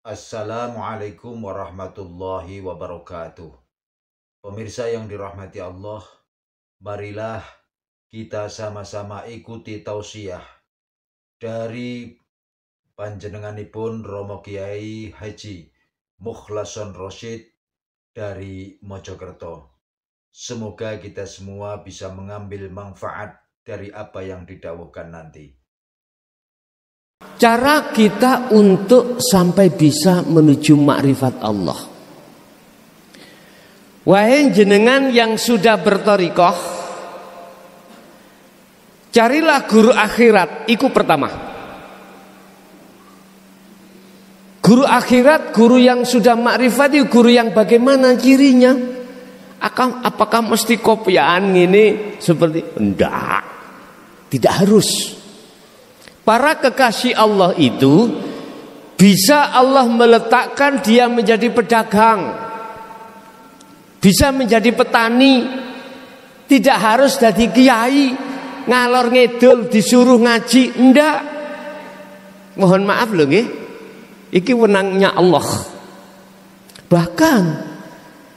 Assalamualaikum warahmatullahi wabarakatuh. Pemirsa yang dirahmati Allah, marilah kita sama-sama ikuti tausiah dari panjenenganipun Romo Kiai Haji Mukhlason Rosyid dari Mojokerto. Semoga kita semua bisa mengambil manfaat dari apa yang didawuhkan nanti. Cara kita untuk sampai bisa menuju makrifat Allah. Wahai jenengan yang sudah berthariqah, carilah guru akhirat, itu pertama. Guru akhirat, guru yang sudah makrifat itu guru yang bagaimana cirinya? Apakah mesti kopian ini seperti? Enggak. Tidak harus. Para kekasih Allah itu bisa Allah meletakkan dia menjadi pedagang, bisa menjadi petani, tidak harus jadi kiai, ngalor ngidul disuruh ngaji, enggak. Mohon maaf loh nggih. Iki wenangnya Allah. Bahkan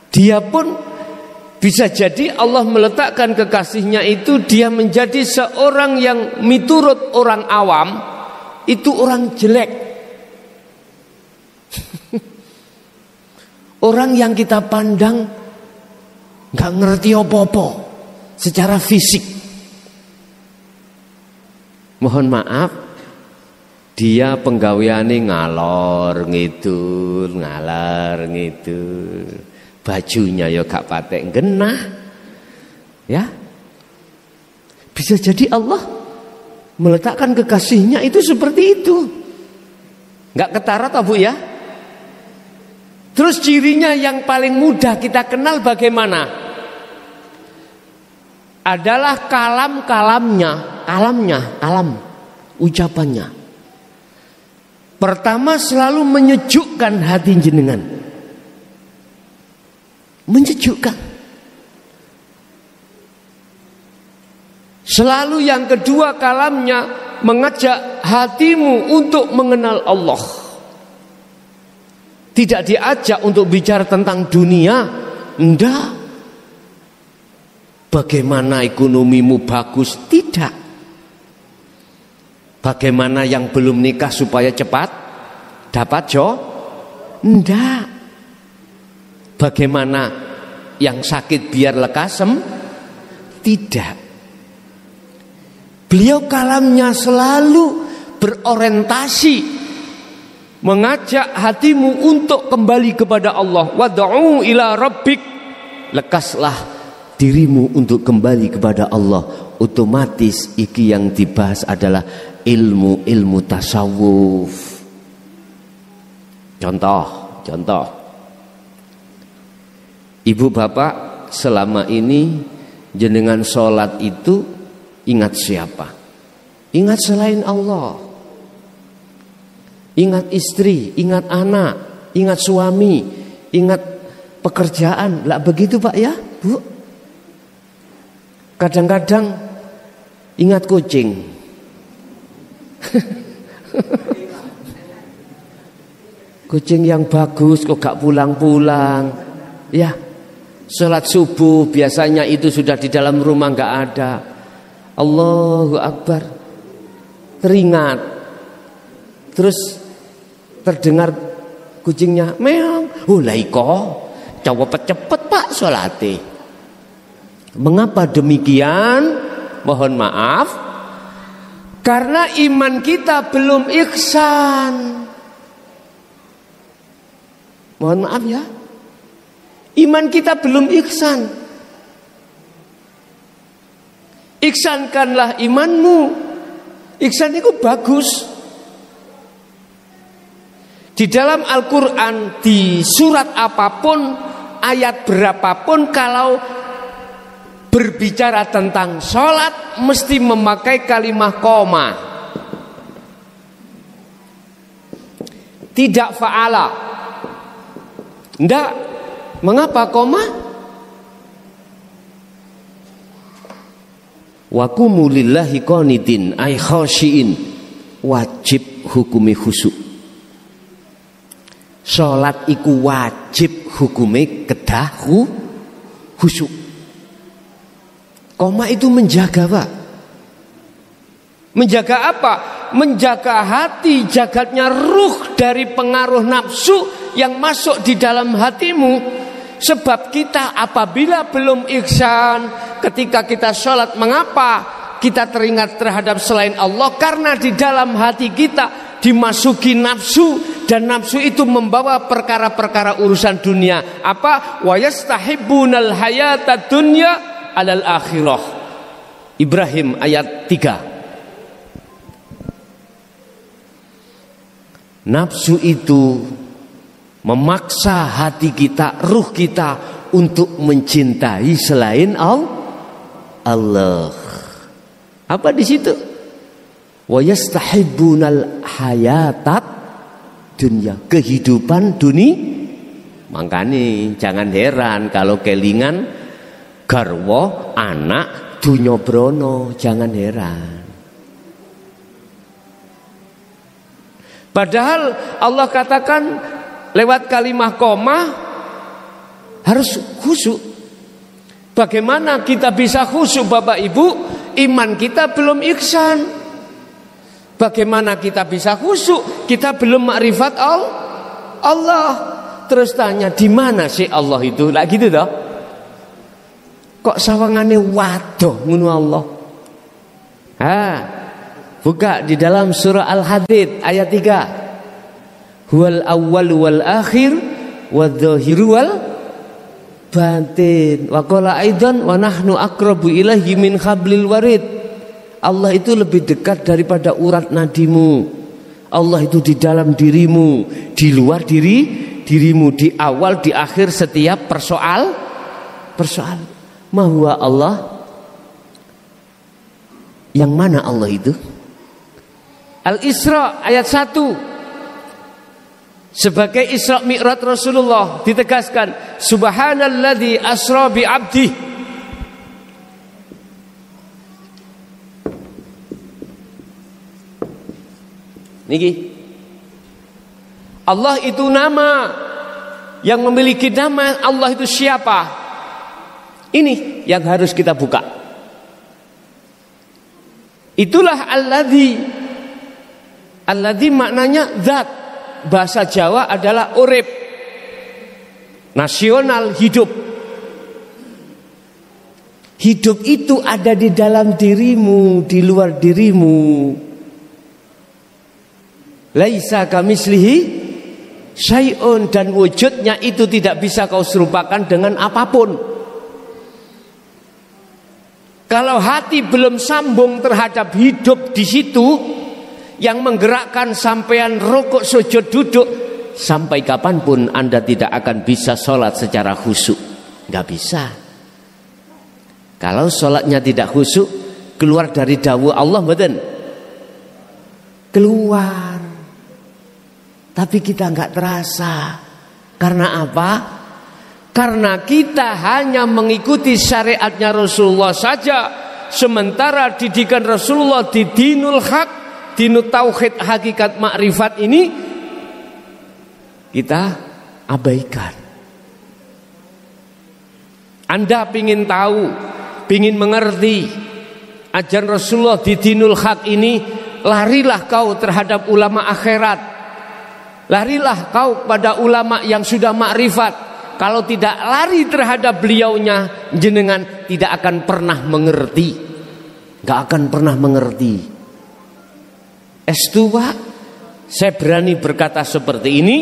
dia pun bisa jadi Allah meletakkan kekasihnya itu dia menjadi seorang yang miturut orang awam itu orang jelek. Orang yang kita pandang gak ngerti apa-apa secara fisik. Mohon maaf, dia penggaweane ngalor ngidul. Bajunya ya gak patek genah. Ya. Bisa jadi Allah meletakkan kekasihnya itu seperti itu. Gak ketara toh Bu ya? Terus cirinya yang paling mudah kita kenal bagaimana? Adalah kalam ucapannya. Pertama selalu menyejukkan hati jenengan. Menyejukkan. Selalu yang kedua kalamnya mengajak hatimu untuk mengenal Allah. Tidak diajak untuk bicara tentang dunia, enggak. Bagaimana ekonomimu bagus, tidak. Bagaimana yang belum nikah supaya cepat dapat jodoh, enggak. Bagaimana yang sakit biar lekas tidak. Beliau kalamnya selalu berorientasi mengajak hatimu untuk kembali kepada Allah. Wad'u ila rabbik, lekaslah dirimu untuk kembali kepada Allah. Otomatis iki yang dibahas adalah ilmu tasawuf. Contoh. Ibu bapak, selama ini jenengan sholat itu ingat siapa? Ingat selain Allah. Ingat istri, ingat anak, ingat suami, ingat pekerjaan. Lah begitu Pak ya, Bu? Kadang-kadang ingat kucing. Kucing yang bagus kok gak pulang-pulang. Ya. Sholat subuh biasanya itu sudah di dalam rumah gak ada. Allahu Akbar. Teringat. Terus terdengar kucingnya meong. Lah iko cepet Pak sholate. Mengapa demikian? Mohon maaf. Karena iman kita belum ihsan. Mohon maaf ya. Iman kita belum ihsan. Ihsankanlah imanmu. Ihsan itu bagus. Di dalam Al-Quran, di surat apapun, ayat berapapun, kalau berbicara tentang sholat mesti memakai kalimat koma. Tidak fa'ala. Enggak. Mengapa koma? Wa qumu lillahi qanitin ay khashiin, wajib hukumi khusyuk. Salat iku wajib hukume kedah khusyuk. Koma itu menjaga, Pak. Menjaga apa? Menjaga hati, jagatnya ruh dari pengaruh nafsu yang masuk di dalam hatimu. Sebab kita apabila belum ihsan, ketika kita sholat, mengapa kita teringat terhadap selain Allah? Karena di dalam hati kita dimasuki nafsu, dan nafsu itu membawa perkara-perkara urusan dunia. Apa? Wa yastahibbunal hayatad dunya alal akhirah. Ibrahim ayat 3. Nafsu itu memaksa hati kita, ruh kita untuk mencintai selain Allah. Apa di situ? Wa yastahibbunal hayatat dunya, kehidupan dunia. Makanya jangan heran kalau kelingan garwa anak dunya brono, jangan heran. Padahal Allah katakan lewat kalimah koma harus khusyuk. Bagaimana kita bisa khusyuk, Bapak Ibu? Iman kita belum ihsan. Bagaimana kita bisa khusyuk? Kita belum makrifat Allah. Terus tanya, di mana sih Allah itu? Lah gitu toh. Kok sawangane waduh ngono Allah? Buka di dalam surah Al-Hadid ayat 3. Huwal awwal wal akhir wadh-dhahiru wal batin. Wa qala aidan wa nahnu aqrabu ilaihi min hablil warid. Allah itu lebih dekat daripada urat nadimu. Allah itu di dalam dirimu, di luar dirimu, di awal, di akhir setiap persoalan. Mahuwa Allah? Yang mana Allah itu? Al-Isra ayat 1. Sebagai Isra Mi'raj Rasulullah ditegaskan, subhanalladzi asra bi 'abdi. Niki. Allah itu nama, yang memiliki nama Allah itu siapa? Ini yang harus kita buka. Itulah alladzi maknanya zat. Bahasa Jawa adalah urip, nasional, hidup. Hidup itu ada di dalam dirimu, di luar dirimu. Laisa kamislihi syai'un, dan wujudnya itu tidak bisa kau serupakan dengan apapun. Kalau hati belum sambung terhadap hidup di situ, yang menggerakkan sampean rukuk, sujud, duduk, sampai kapanpun Anda tidak akan bisa sholat secara khusyuk. Gak bisa. Kalau sholatnya tidak khusyuk, keluar dari dawuh Allah, betul? Keluar. Tapi kita gak terasa. Karena apa? Karena kita hanya mengikuti syariatnya Rasulullah saja. Sementara didikan Rasulullah di dinul haq, dinul tauhid, hakikat makrifat ini kita abaikan. Anda pingin tahu, pingin mengerti ajaran Rasulullah di dinul haq ini, larilah kau terhadap ulama akhirat. Larilah kau pada ulama yang sudah makrifat. Kalau tidak lari terhadap beliaunya, jenengan tidak akan pernah mengerti. Gak akan pernah mengerti. Pak, saya berani berkata seperti ini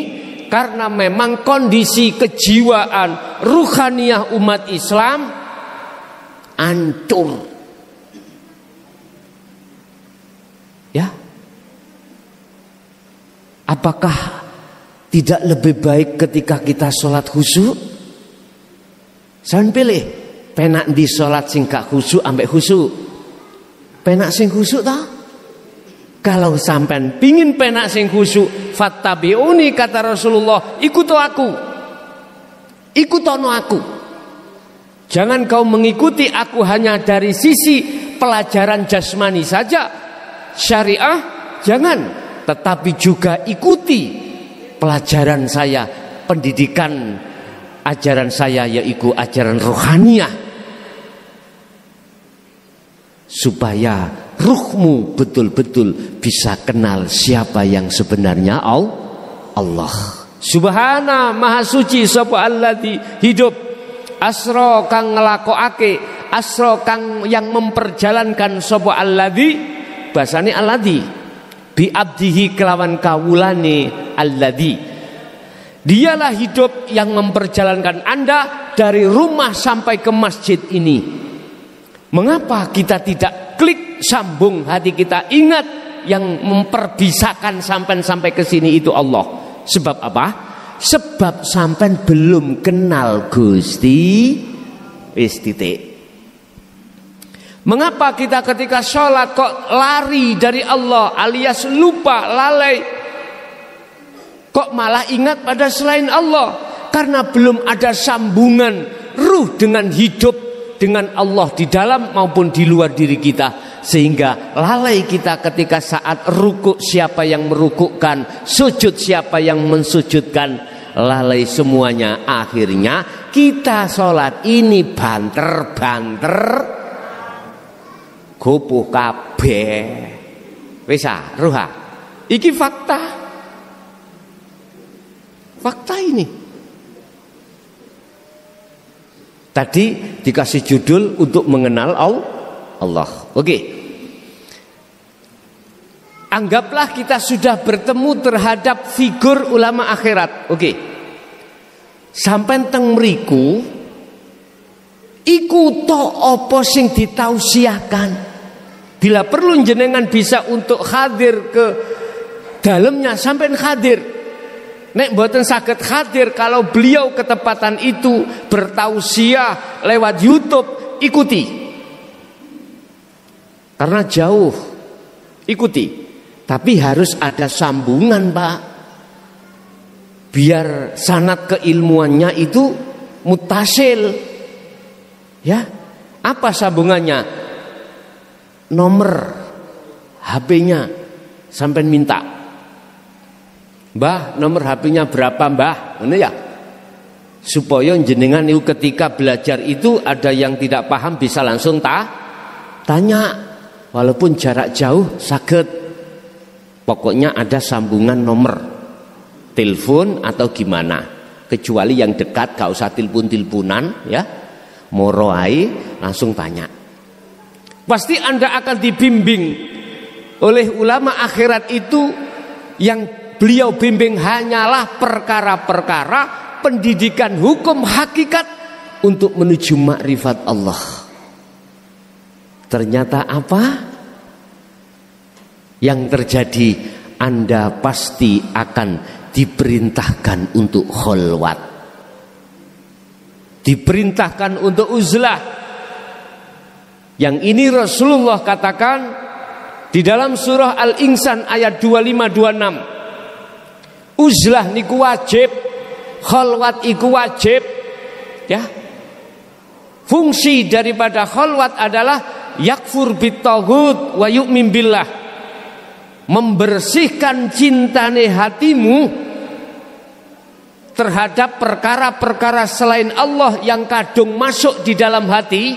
karena memang kondisi kejiwaan ruhaniyah umat Islam hancur. Ya. Apakah tidak lebih baik ketika kita sholat khusyuk? Sampeyan pilih, penak di sholat sing gak khusyuk ambek khusyuk. Penak sing khusyuk ta? Kalau sampean pingin penak sing khusyuk, fattabi'uni, kata Rasulullah, ikuti aku. Ikutono aku. Jangan kau mengikuti aku hanya dari sisi pelajaran jasmani saja, syariah jangan, tetapi juga ikuti pelajaran saya, pendidikan ajaran saya yaitu ajaran rohaniah, supaya ruhmu betul-betul bisa kenal siapa yang sebenarnya Allah. Subhana maha suci sapa alladzi hidup asra kang nglakokake, asra kang yang memperjalankan sapa alladzi, basane alladzi bi abdihi kelawan kawulane alladzi. Dialah hidup yang memperjalankan Anda dari rumah sampai ke masjid ini. Mengapa kita tidak klik sambung hati kita, ingat yang memperbisakan sampai ke sini itu Allah. Sebab apa? Sebab sampean belum kenal Gusti. Wis titik. Mengapa kita ketika sholat kok lari dari Allah alias lupa, lalai, kok malah ingat pada selain Allah? Karena belum ada sambungan ruh dengan hidup dengan Allah di dalam maupun di luar diri kita. Sehingga lalai kita ketika saat rukuk, siapa yang merukukkan, sujud siapa yang mensujudkan, lalai semuanya. Akhirnya kita sholat ini banter-banter gopoh kabeh. Wis ruha. Iki fakta. Fakta ini. Tadi dikasih judul untuk mengenal Allah. Oke. Anggaplah kita sudah bertemu terhadap figur ulama akhirat. Oke. Sampai teng mriku iku to apa sing ditausiahkan. Bila perlu jenengan bisa untuk hadir ke dalamnya, sampai hadir. Nek mboten saged hadir, kalau beliau ketepatan itu bertausiah lewat YouTube, ikuti. Karena jauh, ikuti. Tapi harus ada sambungan, Pak. Biar sanad keilmuannya itu mutasil. Ya, apa sambungannya? Nomor HP-nya sampai minta. Mbah, nomor HP-nya berapa, Mbah? Ngono ya. Supaya jenengan itu ketika belajar itu ada yang tidak paham bisa langsung tanya. Walaupun jarak jauh saged. Pokoknya ada sambungan nomor telepon atau gimana. Kecuali yang dekat gak usah telepon-teleponan ya. Moro ae langsung tanya. Pasti Anda akan dibimbing oleh ulama akhirat itu. Yang beliau bimbing hanyalah perkara-perkara pendidikan hukum hakikat untuk menuju makrifat Allah. Ternyata apa? Yang terjadi, Anda pasti akan diperintahkan untuk kholwat, diperintahkan untuk uzlah. Yang ini Rasulullah katakan di dalam surah Al-Insan ayat 25-26. Uzlah niku wajib, kholwat iku wajib. Ya. Fungsi daripada kholwat adalah yakfur bitaghut wa yu'min billah. Membersihkan cintane hatimu terhadap perkara-perkara selain Allah yang kadung masuk di dalam hati,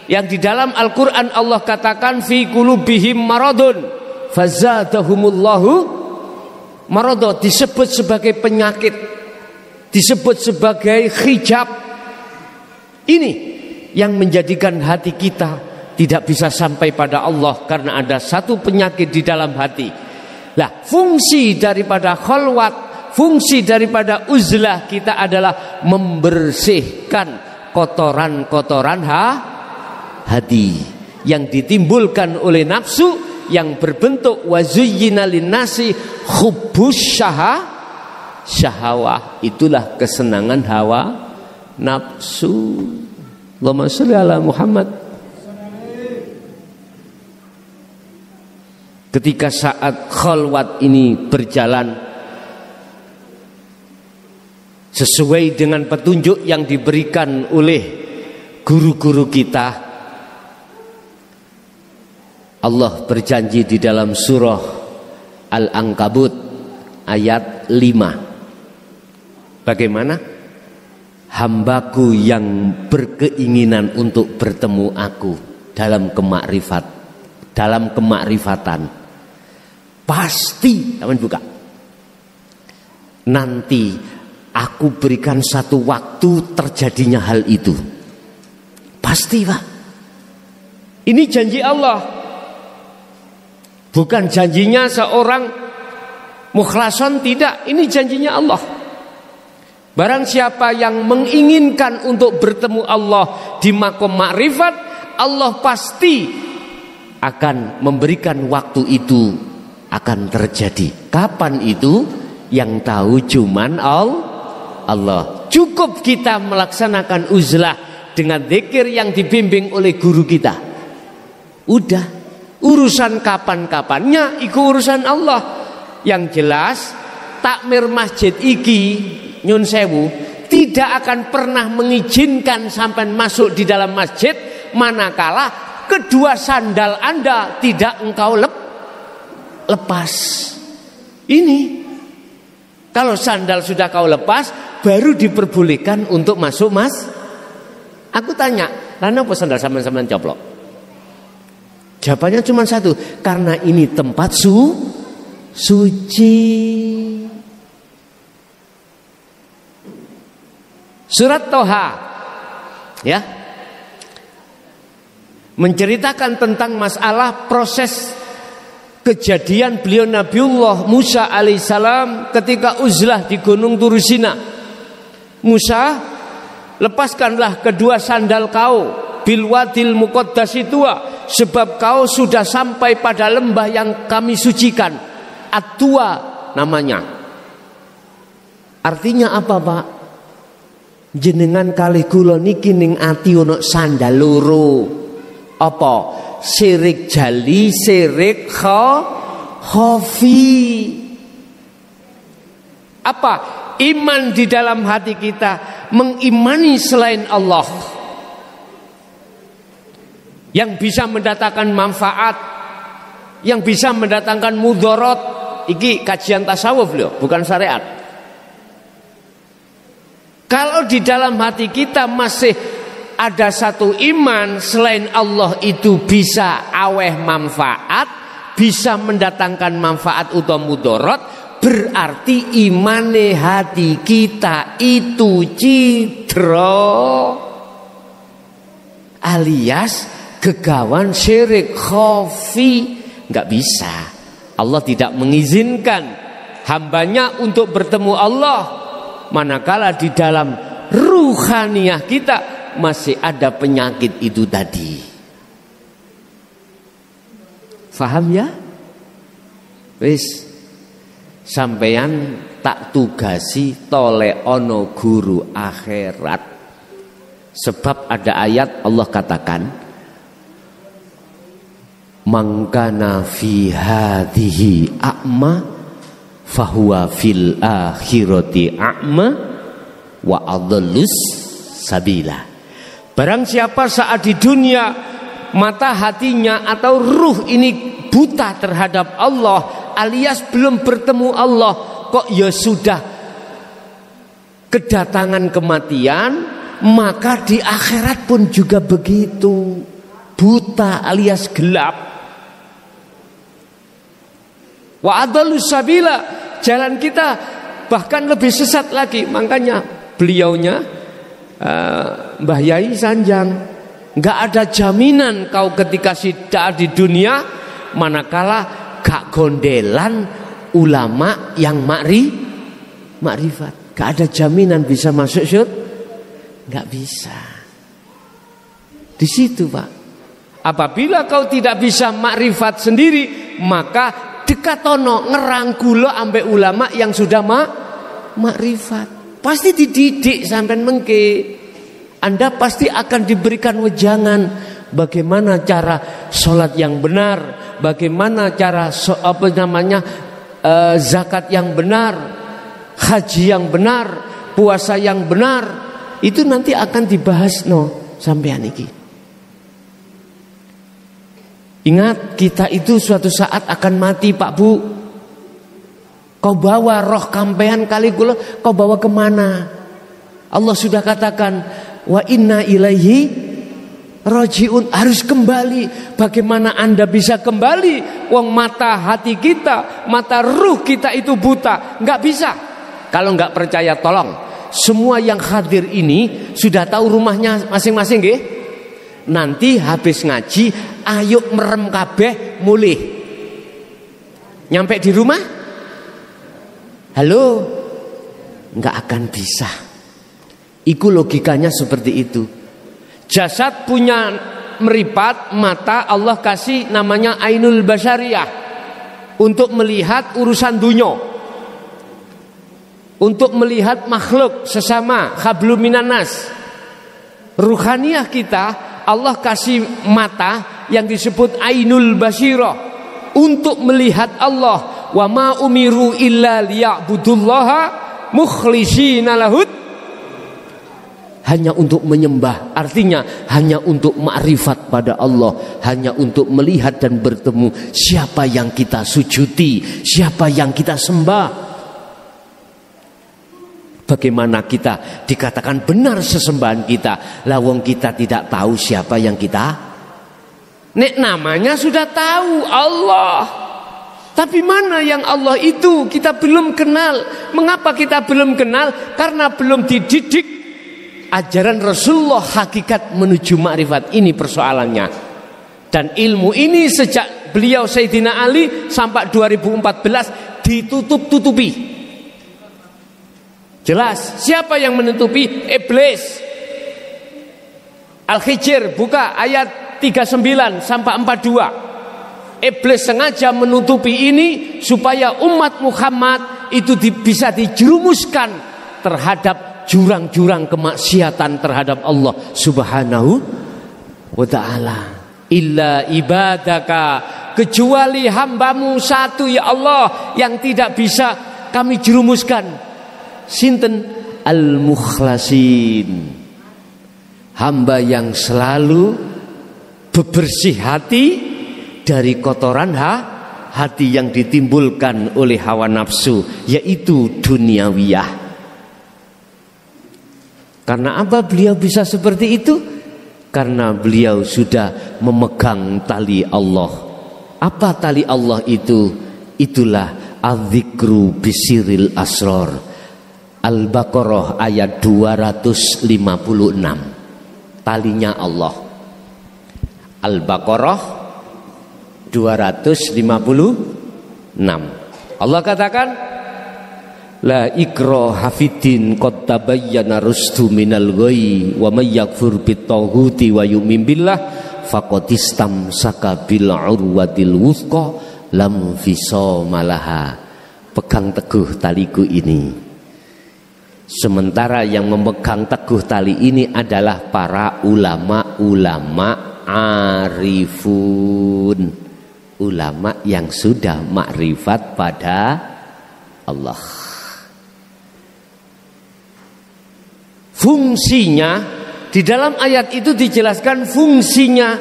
yang di dalam Al-Quran Allah katakan fi qulubihim maradun fazadahumullahu marada, disebut sebagai penyakit, disebut sebagai hijab. Ini yang menjadikan hati kita tidak bisa sampai pada Allah karena ada satu penyakit di dalam hati. Lah, fungsi daripada kholwat, fungsi daripada uzlah kita adalah membersihkan kotoran-kotoran hati yang ditimbulkan oleh nafsu yang berbentuk wazuyyina linnasi hubbus syahawah. Itulah kesenangan hawa nafsu. Allahumma sholli ala Muhammad. Ketika saat kholwat ini berjalan sesuai dengan petunjuk yang diberikan oleh guru-guru kita, Allah berjanji di dalam surah Al-Ankabut ayat 5. Bagaimana? Hambaku yang berkeinginan untuk bertemu aku dalam kemakrifatan, pasti, teman buka, nanti aku berikan satu waktu terjadinya hal itu. Pasti, Pak. Ini janji Allah, bukan janjinya seorang mukhlason, tidak. Ini janjinya Allah. Barang siapa yang menginginkan untuk bertemu Allah di makom makrifat, Allah pasti akan memberikan waktu itu akan terjadi. Kapan itu? Yang tahu cuman Allah. Cukup kita melaksanakan uzlah dengan zikir yang dibimbing oleh guru kita. Udah, urusan kapan-kapannya itu urusan Allah. Yang jelas takmir masjid iki nyun sewu tidak akan pernah mengizinkan sampai masuk di dalam masjid manakala kedua sandal Anda tidak engkau lepas. Ini kalau sandal sudah kau lepas baru diperbolehkan untuk masuk, Mas. Aku tanya, "Lana apa sandal sampean coplok?" Jawabannya cuma satu, karena ini tempat suci. Surat Toha, ya, menceritakan tentang masalah proses kejadian beliau Nabiullah Musa alaihissalam ketika uzlah di Gunung Turusina. Musa, lepaskanlah kedua sandal kau bilwadil muqaddasi tua, sebab kau sudah sampai pada lembah yang kami sucikan. At-Tua namanya. Artinya apa, Pak? Jenengan kali kula niki ning ati ana sandal loro. Apa? Syirik jali, syirik khafi. Apa? Iman di dalam hati kita mengimani selain Allah yang bisa mendatangkan manfaat, yang bisa mendatangkan mudarat. Iki kajian tasawuf loh, bukan syariat. Kalau di dalam hati kita masih ada satu iman selain Allah itu bisa aweh manfaat, bisa mendatangkan manfaat atau mudarat, berarti imane hati kita itu cidra alias gegawan syirik khafi. Enggak bisa. Allah tidak mengizinkan hambanya untuk bertemu Allah manakala di dalam ruhaniyah kita masih ada penyakit itu tadi. Faham ya? Wis sampeyan tak tugasi tole ono guru akhirat. Sebab ada ayat Allah katakan, mangkana fi hadhihi a'ma fahuwa fil akhirati a'ma wa adallus sabila. Barang siapa saat di dunia mata hatinya atau ruh ini buta terhadap Allah alias belum bertemu Allah, kok ya sudah kedatangan kematian, maka di akhirat pun juga begitu, buta alias gelap. Wa adallus sabila, jalan kita bahkan lebih sesat lagi. Makanya beliaunya Mbah Yai Sanjang, nggak ada jaminan kau ketika sudah di dunia manakala gak gondelan ulama yang makrifat, gak ada jaminan bisa masuk surga, nggak bisa. Di situ, Pak. Apabila kau tidak bisa makrifat sendiri, maka dekatono ngerangkulo ambek ulama yang sudah makrifat. Pasti dididik sampai mengke. Anda pasti akan diberikan wejangan bagaimana cara sholat yang benar, bagaimana cara zakat yang benar, haji yang benar, puasa yang benar. Itu nanti akan dibahas sampean iki. Ingat, kita itu suatu saat akan mati, Pak Bu. Kau bawa roh kampean kali kula, kau bawa kemana? Allah sudah katakan, wa inna ilaihi rajiun, harus kembali. Bagaimana Anda bisa kembali? Wong mata hati kita, mata ruh kita itu buta. Enggak bisa. Kalau enggak percaya, tolong, semua yang hadir ini sudah tahu rumahnya masing-masing nggih? Nanti habis ngaji, ayo merem kabeh mulih. Nyampe di rumah, halo, enggak akan bisa. Iku logikanya seperti itu. Jasad punya meripat, mata Allah kasih namanya ainul basyariyah untuk melihat urusan dunya, untuk melihat makhluk sesama, hablum minan nas. Ruhaniyah kita Allah kasih mata yang disebut ainul basirah untuk melihat Allah. Wa ma umiru illa liya'budullaha mukhlishina lahud, hanya untuk menyembah, artinya hanya untuk ma'rifat pada Allah, hanya untuk melihat dan bertemu siapa yang kita sujudi, siapa yang kita sembah. Bagaimana kita dikatakan benar sesembahan kita, lawang kita tidak tahu siapa yang kita, nek namanya sudah tahu Allah, tapi mana yang Allah itu kita belum kenal. Mengapa kita belum kenal? Karena belum dididik ajaran Rasulullah hakikat menuju ma'rifat. Ini persoalannya. Dan ilmu ini sejak beliau Sayyidina Ali sampai 2014 ditutup-tutupi. Jelas siapa yang menutupi? Iblis. Al-Hijr buka ayat 39 sampai 42. Iblis sengaja menutupi ini supaya umat Muhammad itu bisa dijerumuskan terhadap jurang-jurang kemaksiatan terhadap Allah Subhanahu wa ta'ala. Illa ibadaka, kecuali hambamu satu ya Allah yang tidak bisa kami jerumuskan. Sinten? Al-mukhlasin, hamba yang selalu bebersih hati dari kotoran hati yang ditimbulkan oleh hawa nafsu, yaitu duniawiyah. Karena apa beliau bisa seperti itu? Karena beliau sudah memegang tali Allah. Apa tali Allah itu? Itulah adzikru bisiril asror. Al-Baqarah ayat 256. Talinya Allah. Al-Baqarah 256. Allah katakan, la ikraha fiddin qad tabayyana rusdu minal ghayy wa may yakfur bit-taghuti wa yu'min billah faqad istamsaka bil urwatil wuthqa lam fisama laha. Pegang teguh taliku ini. Sementara yang memegang teguh tali ini adalah para ulama-ulama arifun, ulama yang sudah makrifat pada Allah. Fungsinya di dalam ayat itu dijelaskan, fungsinya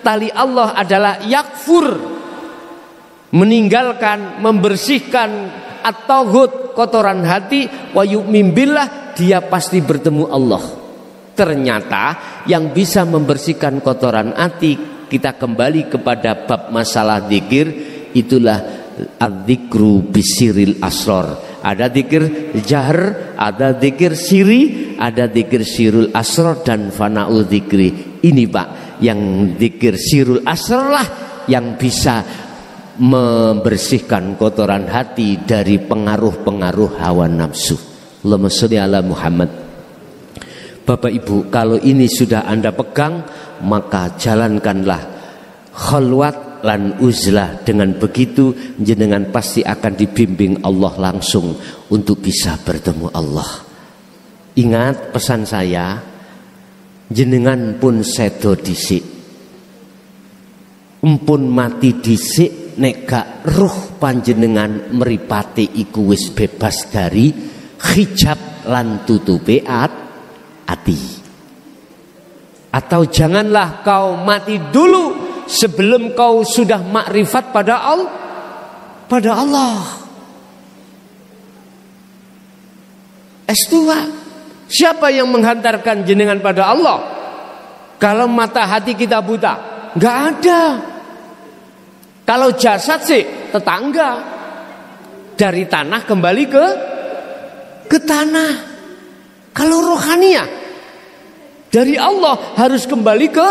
tali Allah adalah yakfur, meninggalkan, membersihkan at-taghut, kotoran hati, wa yu'min billah, dia pasti bertemu Allah. Ternyata yang bisa membersihkan kotoran hati, kita kembali kepada bab masalah zikir, itulah adzikru bisiril asror. Ada zikir jahr, ada zikir siri, ada zikir sirul asror dan fana'ul zikri. Ini Pak, yang zikir sirul asror lah yang bisa membersihkan kotoran hati dari pengaruh-pengaruh hawa nafsu. Allahumma sholli ala Muhammad. Bapak Ibu, kalau ini sudah Anda pegang, maka jalankanlah khalwat lan uzlah. Dengan begitu jenengan pasti akan dibimbing Allah langsung untuk bisa bertemu Allah. Ingat pesan saya, jenengan pun sedo dhisik, empun mati dhisik, nek gak ruh panjenengan meripati iku wis bebas dari hijab lan tutupe ati. Atau janganlah kau mati dulu sebelum kau sudah makrifat pada Allah. S2. Siapa yang menghantarkan jenengan pada Allah? Kalau mata hati kita buta, nggak ada. Kalau jasad sih tetangga, dari tanah kembali ke tanah. Kalau rohaniah dari Allah harus kembali ke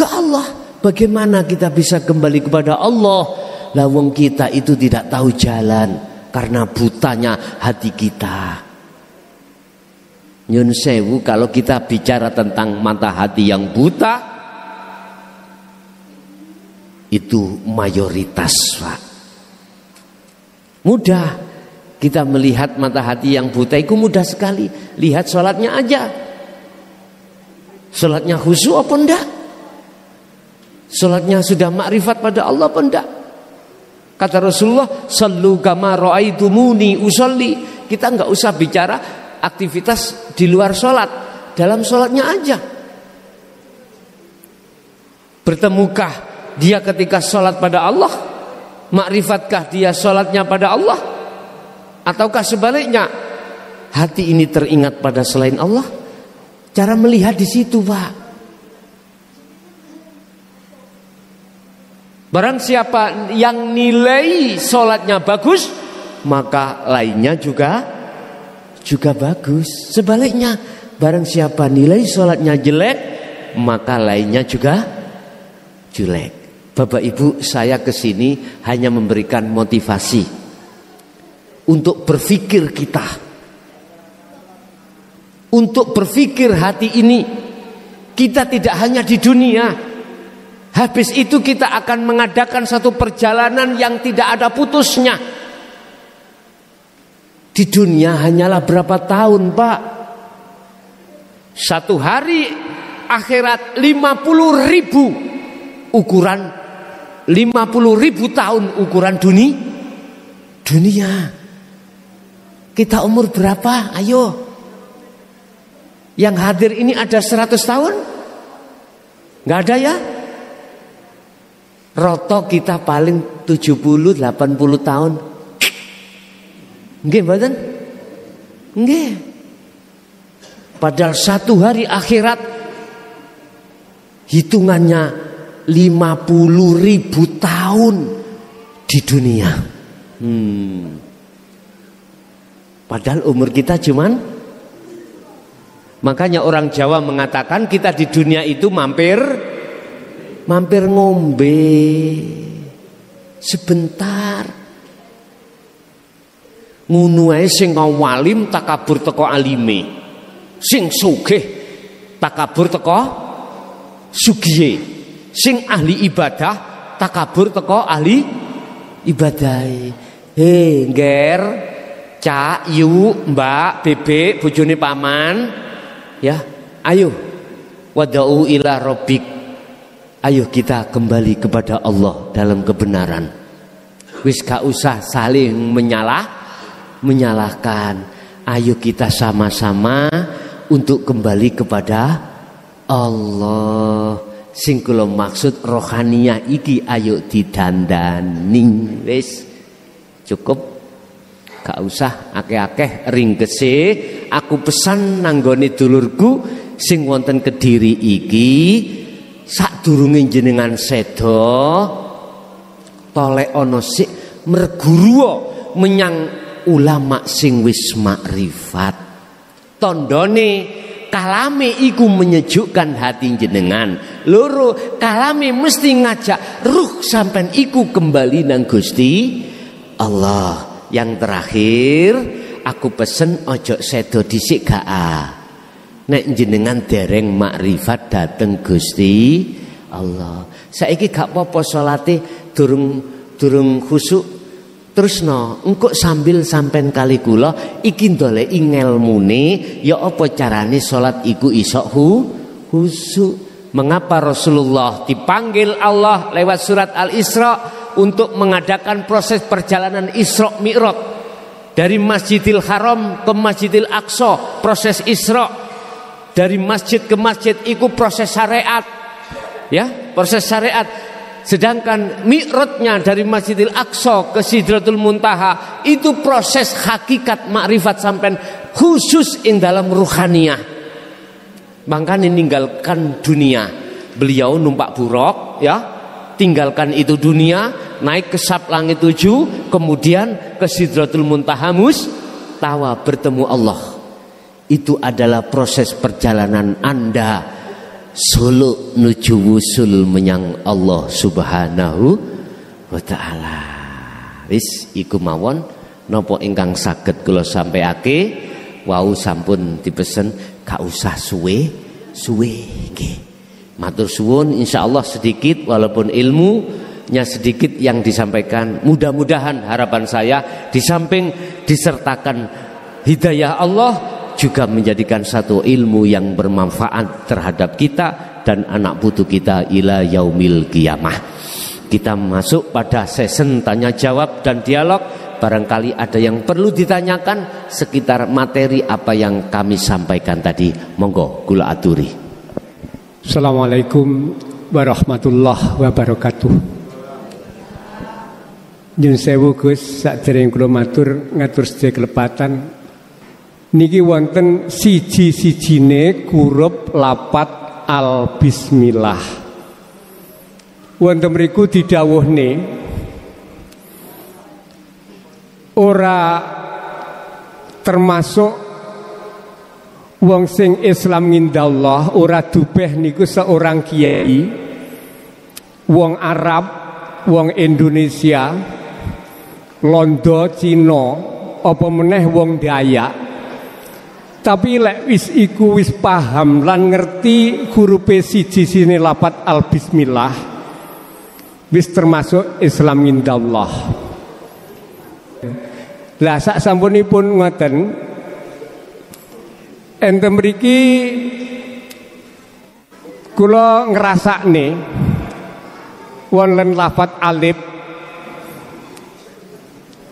Allah. Bagaimana kita bisa kembali kepada Allah? Lawang kita itu tidak tahu jalan karena butanya hati kita. Nyun sewu, kalau kita bicara tentang mata hati yang buta, itu mayoritas, Pak. Mudah kita melihat mata hati yang buta itu, mudah sekali. Lihat sholatnya aja. Sholatnya khusyuk apa enggak? Sholatnya sudah makrifat pada Allah apa enggak? Kata Rasulullah, sallu kama ra'aitumuni usolli. Kita enggak usah bicara aktivitas di luar sholat, dalam sholatnya aja. Bertemukah dia ketika sholat pada Allah? Makrifatkah dia sholatnya pada Allah? Ataukah sebaliknya, hati ini teringat pada selain Allah? Cara melihat di situ, Pak. Barang siapa yang nilai sholatnya bagus, maka lainnya juga bagus. Sebaliknya, barang siapa nilai sholatnya jelek, maka lainnya juga jelek. Bapak Ibu, saya kesini hanya memberikan motivasi untuk berpikir kita, untuk berpikir hati ini. Kita tidak hanya di dunia, habis itu kita akan mengadakan satu perjalanan yang tidak ada putusnya. Di dunia hanyalah berapa tahun, Pak? Satu hari akhirat 50.000 ukuran, 50.000 tahun ukuran dunia. Kita umur berapa? Ayo. Yang hadir ini ada 100 tahun? Nggak ada ya? Roto kita paling 70-80 tahun. Nggih mboten? Nggih. Padahal satu hari akhirat hitungannya 50.000 tahun di dunia. Padahal umur kita cuman, makanya orang Jawa mengatakan kita di dunia itu mampir ngombe sebentar. Ngunu ae sing awalim takabur teko alime, sing sugih takabur teko sugihe, sing ahli ibadah takabur teko ahli ibadahe. He ngger, Cak, Yu, Mbak, Bebek, bojone paman, ya, ayo wada'u ila rabbik. Ayo kita kembali kepada Allah dalam kebenaran. Wis gak usah saling menyalahkan. Ayo kita sama-sama untuk kembali kepada Allah. Sing kula maksud rohaniah iki ayo didandani. Wis cukup, gak usah akeh-akeh ringkese. Aku pesan nanggone dulurku sing wonten Kediri iki, sadurunge jenengan sedo tolek ana sik merguru menyang ulama sing wis makrifat. Tondone kalame iku menyejukkan hati jenengan. Loro, kalame mesti ngajak ruh sampean iku kembali nang Gusti Allah. Yang terakhir, aku pesen ojo sedo dhisik gak. Nek jenengan dereng makrifat dateng Gusti Allah. Saiki gak apa-apa salate durung khusyuk. Terusno, engko sambil sampean kali kula iki ndoleki ngelmune ya apa carane salat iku iso khusyuk. Mengapa Rasulullah dipanggil Allah lewat surat Al-Isra untuk mengadakan proses perjalanan Isra Mi'raj dari Masjidil Haram ke Masjidil Aqsa, proses Isra dari masjid ke masjid itu proses syariat, ya, proses syariat. Sedangkan mi'rajnya dari Masjidil Aqsa ke Sidratul Muntaha itu proses hakikat makrifat sampean khusus dalam ruhaniyah. Makanya meninggalkan dunia. Beliau numpak buruk ya, tinggalkan itu dunia, naik ke sab langit 7, kemudian ke Sidratul Muntaha Mustawa bertemu Allah. Itu adalah proses perjalanan Anda suluk nuju wusul menyang Allah Subhanahu wa taala. Wis iku mawon napa ingkang saged kula sampaiake wau sampun dipesen gak usah suwe nggih. Matur suwun, insyaallah sedikit walaupun ilmunya sedikit yang disampaikan. Mudah-mudahan harapan saya di samping disertakan hidayah Allah juga menjadikan satu ilmu yang bermanfaat terhadap kita dan anak putu kita ila yaumil qiyamah. Kita masuk pada sesi tanya jawab dan dialog. Barangkali ada yang perlu ditanyakan sekitar materi apa yang kami sampaikan tadi. Monggo kula aturi. Assalamualaikum warahmatullahi wabarakatuh. Nyun sewu Gus, sadereng kula matur ngatur sedaya kelepatan. Niki wonten siji-sijine huruf lapat al bismillah. Wonten mriku didhawuhne ora termasuk wong sing Islam ngindallah, ora dubeh niku seorang kiai, wong Arab, wong Indonesia, Londo, Cina, apa meneh wong Dayak. Tapi lek wis iku wis paham lan ngerti hurufe siji sine lapat al bismillah, wis termasuk Islam ngindallah. Lah sak sampunipun ngoten, enten mriki kula ngrasakne wonten lafat alif.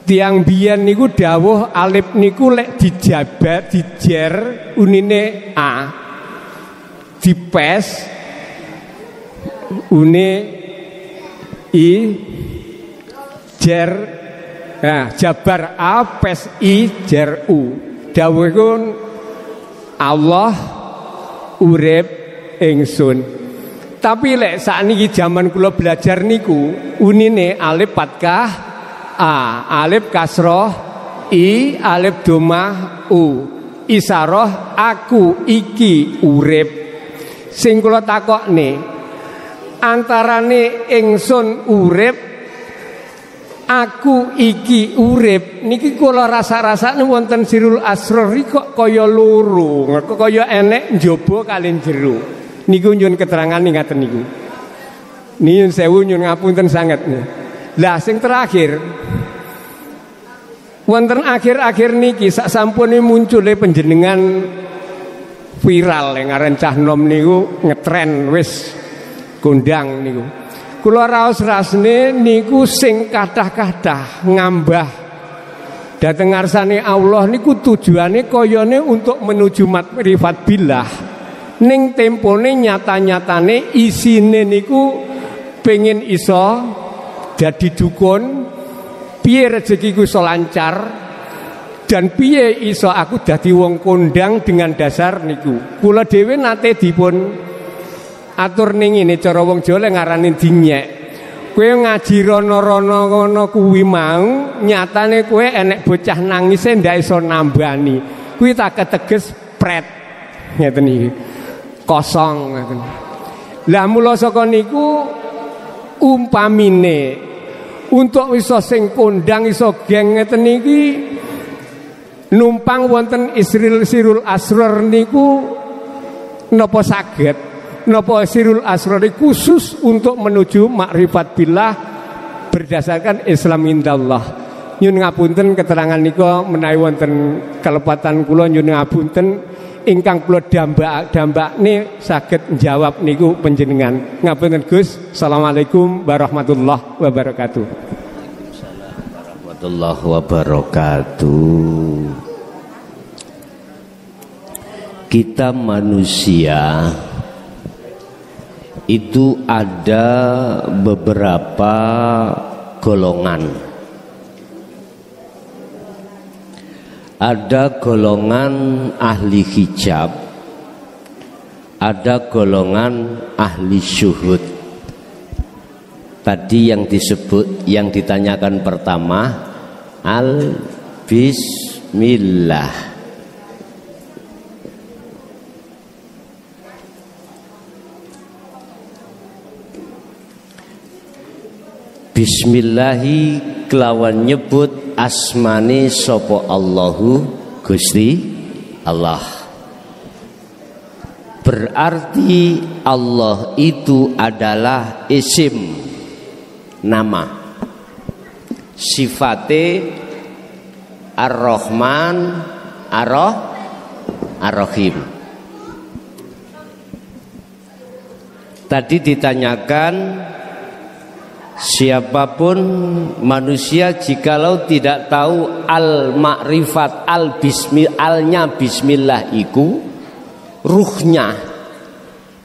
Tiang biyen niku dawuh alif niku lek dijabat dijer unine a, dipes une i, jer jabar a pes i jer u. Dawuh iku Allah urip ingsun. Tapi lek sakniki jaman kula belajar niku unine alif fathah a, alif kasroh i, alif domah u. Isaroh aku iki urip. Sing kula takokne antarane ingsun urip aku iki urip niki kula rasa-rasane wonten sirul asrar kok kaya loro, kok kaya enek njaba kalian jero. Niku nyuwun keterangan ngaten niku. Nyuwun sewu nyuwun ngapunten sanget. Lah sing terakhir wonten akhir-akhir niki sak sampune muncule panjenengan viral yang ngaran cah nom niku ngetren wis kondang niku. Kula raos rasne niku sing kathah-kathah ngambah dhateng ngarsane Allah niku tujuane kayane untuk menuju makrifat billah. Ning tempone nyata-nyatane isine niku pengen iso dadi dukun, piye rezekiku iso lancar dan piye iso aku dadi wong kondang dengan dasar niku. Kula dhewe nate dipun atur ning ngene cara wong Jawa ngarani dinyek. Kowe ngaji rono-rono ngono kuwi mau nyatane kowe enek bocah nangise ndak iso nambani. Kuwi tak keteges pret ngeten iki. Kosong ngeten. Lah mula saka niku umpamine untuk iso sing kondang iso geng ngeten iki numpang wonten sirul asrar niku napa saged? Napa sirul asrar khusus untuk menuju makrifat billah berdasarkan Islam indallah. Nyun ngapunten keterangan nika menawi wonten kelepatan kula nyun ngapunten ingkang kula dambakne saged njawab niku panjenengan. Ngapunten Gus. Assalamualaikum warahmatullahi wabarakatuh. Waalaikumsalam warahmatullahi wabarakatuh. Kita manusia itu ada beberapa golongan. ada golongan ahli hijab, ada golongan ahli syuhud. Tadi yang disebut, yang ditanyakan pertama, al-bismillah. Bismillahi kelawan nyebut asmane sapa Allahu Gusti Allah. Berarti Allah itu adalah isim, nama. Sifate Ar-Rahman, Ar-Rahim. Tadi ditanyakan, siapapun manusia jikalau tidak tahu al-ma'rifat al-nya bismillah iku ruhnya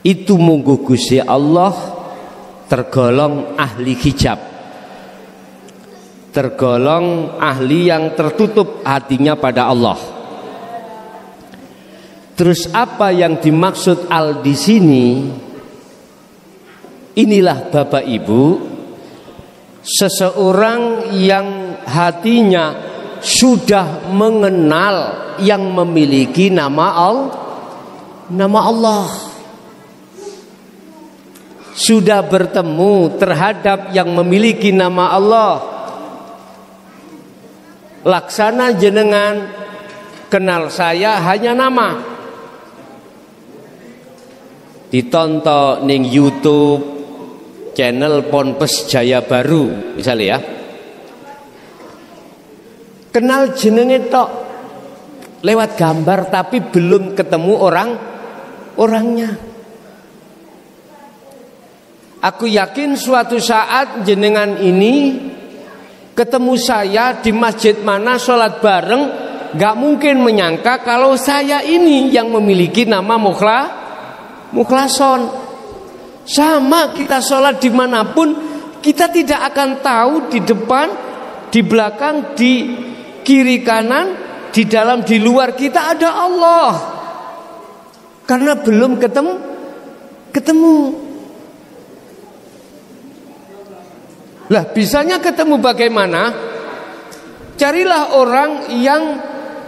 itu munggu Gusti Allah, tergolong ahli hijab, tergolong ahli yang tertutup hatinya pada Allah. Terus apa yang dimaksud al di sini? Inilah Bapak Ibu, seseorang yang hatinya sudah mengenal yang memiliki nama Allah, sudah bertemu terhadap yang memiliki nama Allah. Laksana jenengan kenal saya hanya nama, ditonton ning YouTube channel Ponpes Jaya Baru misalnya ya, kenal jenenge tok lewat gambar tapi belum ketemu orangnya. Aku yakin suatu saat jenengan ini ketemu saya di masjid mana sholat bareng, gak mungkin menyangka kalau saya ini yang memiliki nama Mukhlason. Sama kita sholat dimanapun, kita tidak akan tahu di depan, di belakang, di kiri kanan, di dalam, di luar kita ada Allah, karena belum ketemu. Lah bisanya ketemu bagaimana? Carilah orang yang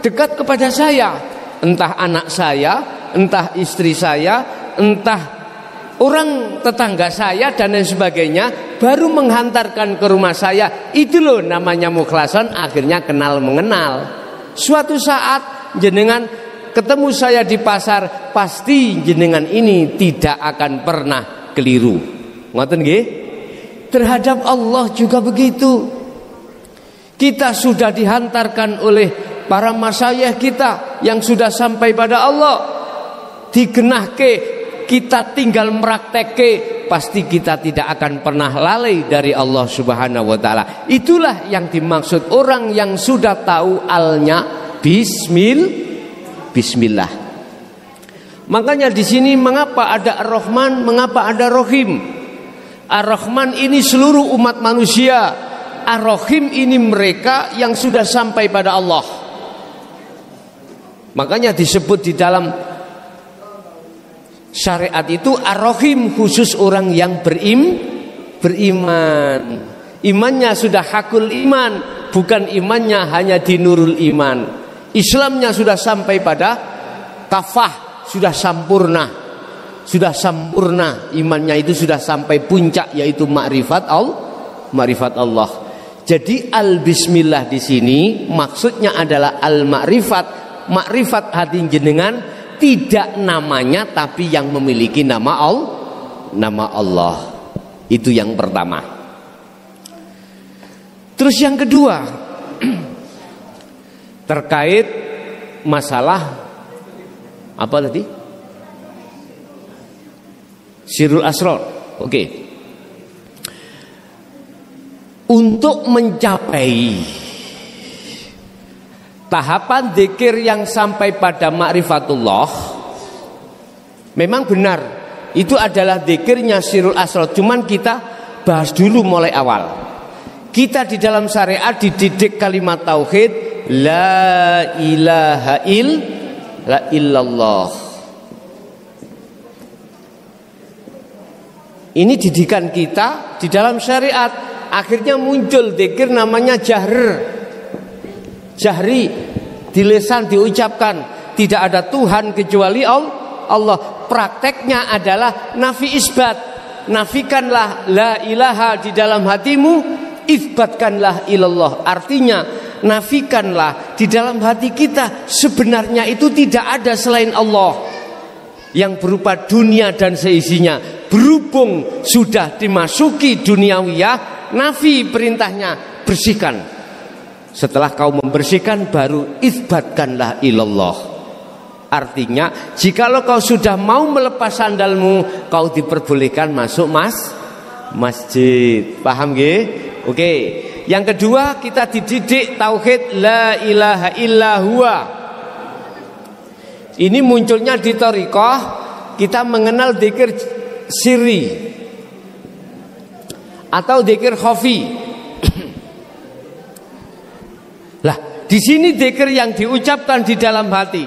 dekat kepada saya, entah anak saya, entah istri saya, entah orang tetangga saya dan lain sebagainya, baru menghantarkan ke rumah saya. Itu loh namanya mukhlason, akhirnya kenal mengenal. Suatu saat jenengan ketemu saya di pasar, pasti jenengan ini tidak akan pernah keliru. Ngoten nggih? Terhadap Allah juga begitu. Kita sudah dihantarkan oleh para masyayikh kita yang sudah sampai pada Allah, digenahke, kita tinggal meraktekke, pasti kita tidak akan pernah lalai dari Allah Subhanahu wa taala. Itulah yang dimaksud orang yang sudah tahu alnya bismillah. Makanya di sini mengapa ada Ar-Rahman, mengapa ada Rahim? Ar-Rahman ini seluruh umat manusia, Ar-Rahim ini mereka yang sudah sampai pada Allah. Makanya disebut di dalam syariat itu Ar-Rahim, khusus orang yang beriman. Imannya sudah hakul iman, bukan imannya hanya di nurul iman. Islamnya sudah sampai pada kafah, sudah sempurna. Sudah sempurna, imannya itu sudah sampai puncak, yaitu makrifat Allah. Jadi al-bismillah di sini maksudnya adalah al-makrifat, makrifat hati jenengan, tidak namanya tapi yang memiliki nama Allah. Itu yang pertama. Terus yang kedua, terkait masalah apa tadi? Sirrul Asrar. Oke. Untuk mencapai tahapan zikir yang sampai pada ma'rifatullah, memang benar itu adalah zikirnya Sirrul Asrar. Cuman kita bahas dulu mulai awal. Kita di dalam syariat dididik kalimat tauhid, la ilaha illallah. Ini didikan kita di dalam syariat. Akhirnya muncul zikir namanya jahri, di lisan diucapkan, tidak ada Tuhan kecuali Allah. Prakteknya adalah nafi isbat. Nafikanlah la ilaha di dalam hatimu, isbatkanlah ilallah. Artinya nafikanlah di dalam hati kita sebenarnya itu tidak ada selain Allah yang berupa dunia dan seisinya. Berhubung sudah dimasuki duniawiyah, nafi perintahnya, bersihkan. Setelah kau membersihkan baru isbatkanlah ilallah. Artinya jikalau kau sudah mau melepas sandalmu, kau diperbolehkan masuk masjid. Paham nggih? Oke. Yang kedua, kita dididik tauhid la ilaha illa huwa. Ini munculnya di thariqah, kita mengenal dzikir sirri atau dzikir khafi. Lah, di sini dzikir yang diucapkan di dalam hati,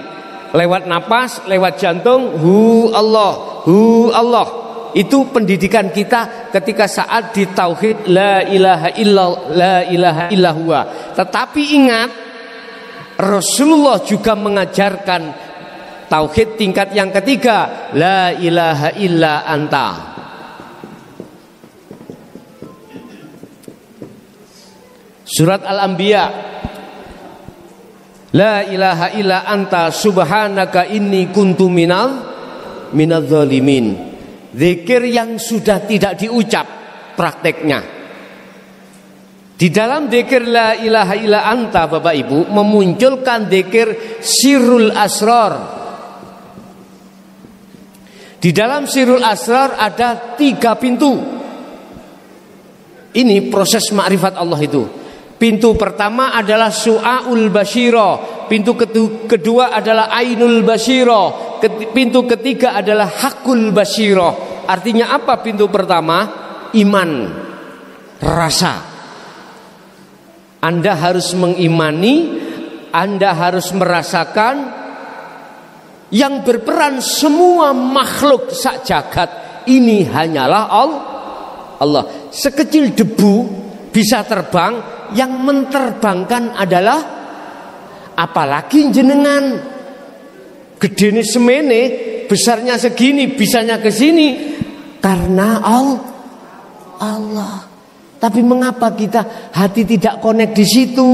lewat napas, lewat jantung, hu Allah. Itu pendidikan kita ketika saat di tauhid la ilaha illa huwa. Tetapi ingat, Rasulullah juga mengajarkan tauhid tingkat yang ketiga, la ilaha illa anta. Surat Al-Anbiya, la ilaha illa anta subhanaka inni kuntu minadz zalimin. Zikir yang sudah tidak diucap prakteknya. Di dalam zikir la ilaha illa anta, Bapak Ibu, memunculkan zikir sirrul asrar. Di dalam sirrul asrar ada 3 pintu. Ini proses ma'rifat Allah itu. Pintu pertama adalah su'aul basyira. Pintu kedua adalah ainul basyira. Pintu ketiga adalah hakul basyira. Artinya apa pintu pertama? Iman, rasa. Anda harus mengimani, Anda harus merasakan yang berperan semua makhluk sak jagat ini hanyalah Allah. Sekecil debu bisa terbang, yang menterbangkan adalah apalagi jenengan. Gedene semene, besarnya segini, bisanya ke sini karena Allah. Tapi mengapa kita hati tidak connect di situ?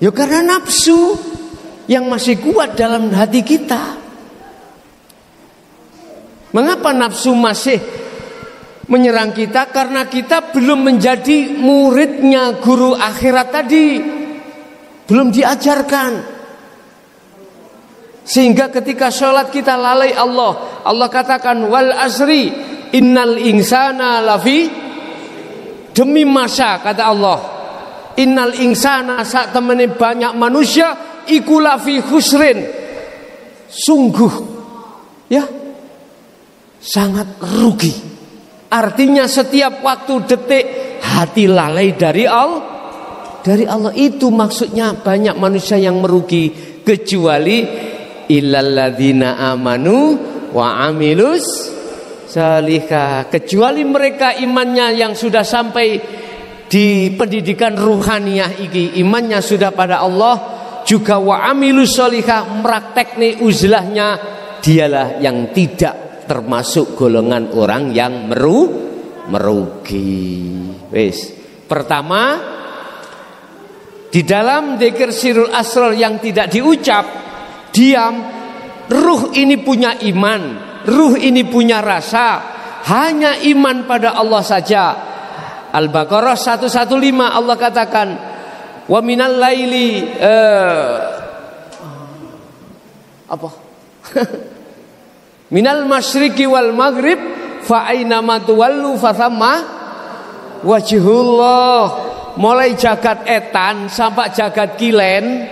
Ya karena nafsu yang masih kuat dalam hati kita. Mengapa nafsu masih menyerang kita? Karena kita belum menjadi muridnya guru akhirat tadi. Belum diajarkan. Sehingga ketika sholat kita lalai Allah. Allah katakan wal asri innal insana lafi, demi masa kata Allah, innal insana saat temani banyak manusia iku lafi khusrin, sungguh ya sangat rugi. Artinya setiap waktu detik hati lalai dari Allah. Itu maksudnya banyak manusia yang merugi, kecuali illalladzina amanu wa amilus salihah, kecuali mereka imannya yang sudah sampai di pendidikan ruhaniyah iki, imannya sudah pada Allah, juga wa amilus salihah, meraktekne uzlahnya, dialah yang tidak termasuk golongan orang yang merugi. Wis, pertama, di dalam dzikir sirrul asrar yang tidak diucap, diam, ruh ini punya iman, ruh ini punya rasa, hanya iman pada Allah saja. Al-Baqarah 115 Allah katakan wa minal laili minal masyriqi wal maghrib fa aina ma tuwallu fa thamma wajhullah. Mulai jagat etan sampai jagat kilen,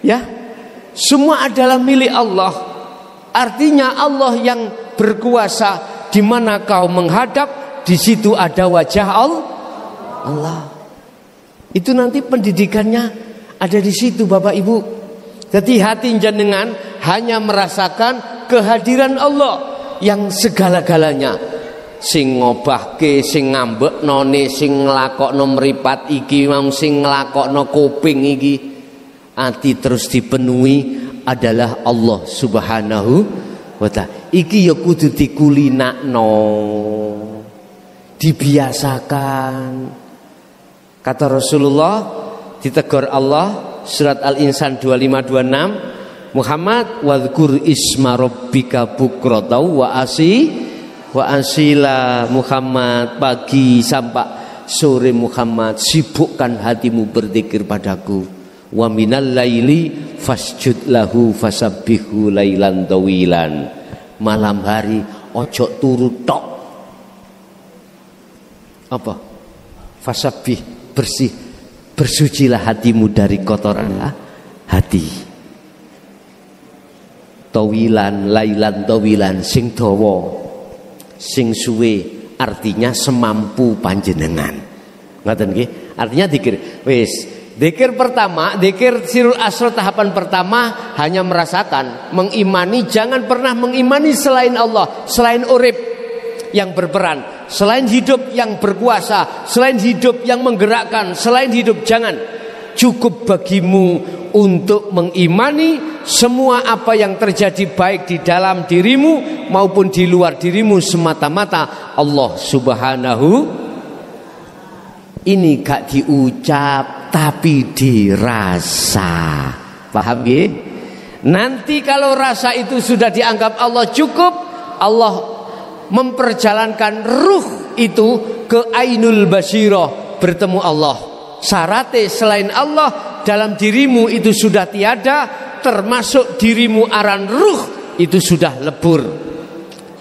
ya, semua adalah milik Allah. Artinya Allah yang berkuasa. Di mana kau menghadap, di situ ada wajah Allah. Itu nanti pendidikannya ada di situ Bapak Ibu. Jadi hati jenengan hanya merasakan kehadiran Allah yang segala-galanya. Sing ngobahke, sing ngambeknone, sing nglakokno mripat iki, sing nglakokno kuping iki. Ati terus dipenuhi adalah Allah Subhanahu wa ta'ala. Iki ya kudu dikulinakno, dibiasakan. Kata Rasulullah, ditegur Allah surat Al-Insan 2526, Muhammad wadhkur isma rabbika bukratan wa asila. Muhammad, pagi sampai sore Muhammad, sibukkan hatimu berzikir padaku. Wa minal laili fasjud lahu fasabbihu lailan tawilan. Malam hari ojo turu tok. Apa? Fasabbih, bersih, bersucilah hatimu dari kotoran hati. Tawilan, lailan tawilan, sing dawa, sing suwe, artinya semampu panjenengan. Ngoten nggih? Artinya zikir. Wis, zikir pertama, zikir sirul asro tahapan pertama hanya merasakan, mengimani, jangan pernah mengimani selain Allah, selain urip yang berperan, selain hidup yang berkuasa, selain hidup yang menggerakkan, selain hidup, jangan. Cukup bagimu untuk mengimani semua apa yang terjadi baik di dalam dirimu maupun di luar dirimu semata-mata Allah Subhanahu. Ini gak diucap tapi dirasa. Paham ya? Nanti kalau rasa itu sudah dianggap Allah cukup, Allah memperjalankan ruh itu ke Ainul Basirah, bertemu Allah. Syaratnya selain Allah dalam dirimu itu sudah tiada, termasuk dirimu aran ruh itu sudah lebur,